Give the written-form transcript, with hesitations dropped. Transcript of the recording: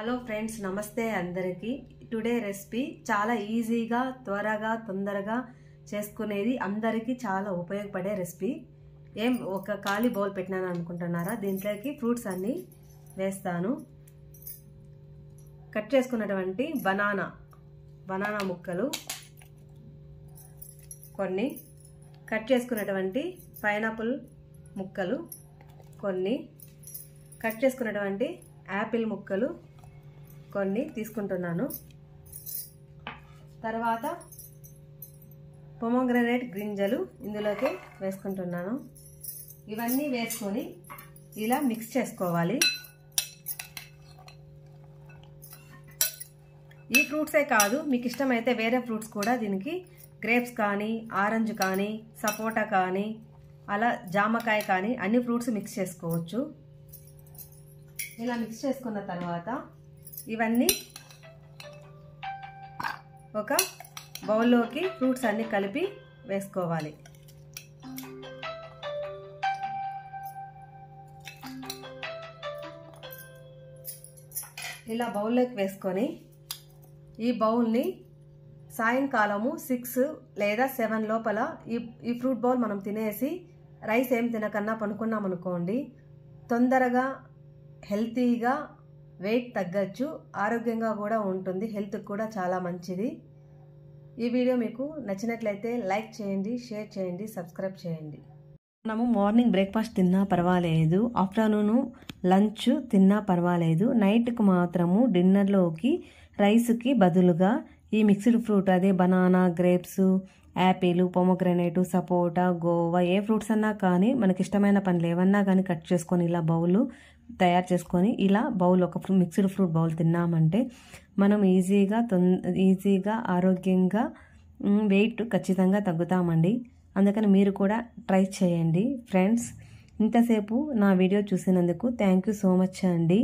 Hello friends, నమస్తే అందరికీ. Today recipe చాలా ఈజీగా, త్వరగా, తొందరగా చేసుకునేది, అందరికీ చాలా ఉపయోగపడే రెసిపీ. ఒక ఖాళీ బౌల్ పెట్టినాను అనుకుంటున్నారా? దీంట్లోకి ఫ్రూట్స్ అన్నీ వేస్తాను. కట్ చేసుకున్నటువంటి బనానా ముక్కలు కొన్ని, కట్ చేసుకున్నటువంటి పైనాపిల్ ముక్కలు కొన్ని, కట్ చేసుకున్నటువంటి యాపిల్ ముక్కలు కొన్ని తీసుకుంటున్నాను. తర్వాత పొమోగ్రనేట్ గింజలు ఇందులోకి వేసుకుంటున్నాను. ఇవన్నీ వేసుకొని ఇలా మిక్స్ చేసుకోవాలి. ఈ ఫ్రూట్సే కాదు, మీకు ఇష్టమైతే వేరే ఫ్రూట్స్ కూడా దీనికి గ్రేప్స్ కానీ, ఆరెంజ్ కానీ, సపోటా కానీ, అలా జామకాయ కానీ అన్ని ఫ్రూట్స్ మిక్స్ చేసుకోవచ్చు. ఇలా మిక్స్ చేసుకున్న తర్వాత ఇవన్నీ ఒక బౌల్లోకి ఫ్రూట్స్ అన్ని కలిపి వేసుకోవాలి. ఇలా బౌల్లోకి వేసుకొని ఈ బౌల్ని సాయంకాలము 6 లేదా 7 లోపల ఈ ఫ్రూట్ బౌల్ మనం తినేసి రైస్ ఏం తినకన్నా పనుకున్నాం అనుకోండి, తొందరగా హెల్తీగా వెయిట్ తగ్గచ్చు, ఆరోగ్యంగా కూడా ఉంటుంది, హెల్త్కి కూడా చాలా మంచిది. ఈ వీడియో మీకు నచ్చినట్లయితే లైక్ చేయండి, షేర్ చేయండి, సబ్స్క్రైబ్ చేయండి. మనము మార్నింగ్ బ్రేక్ఫాస్ట్ తిన్నా పర్వాలేదు, ఆఫ్టర్నూన్ లంచ్ తిన్నా పర్వాలేదు, నైట్కి మాత్రము డిన్నర్లోకి రైస్కి బదులుగా ఈ మిక్స్డ్ ఫ్రూట్, అదే బనానా, గ్రేప్స్, యాపిల్, పొమోగ్రనేట్, సపోటా, గోవా, ఏ ఫ్రూట్స్ అన్నా కానీ మనకి ఇష్టమైన పండ్లు ఏమన్నా కానీ కట్ చేసుకొని ఇలా బౌల్ తయారు చేసుకొని ఇలా బౌల్ ఒక మిక్స్డ్ ఫ్రూట్ బౌల్ తిన్నామంటే మనం ఈజీగా ఆరోగ్యంగా వెయిట్ ఖచ్చితంగా తగ్గుతామండి. అందుకని మీరు కూడా ట్రై చేయండి ఫ్రెండ్స్. ఇంతసేపు నా వీడియో చూసినందుకు థ్యాంక్ యూ సో మచ్ అండి.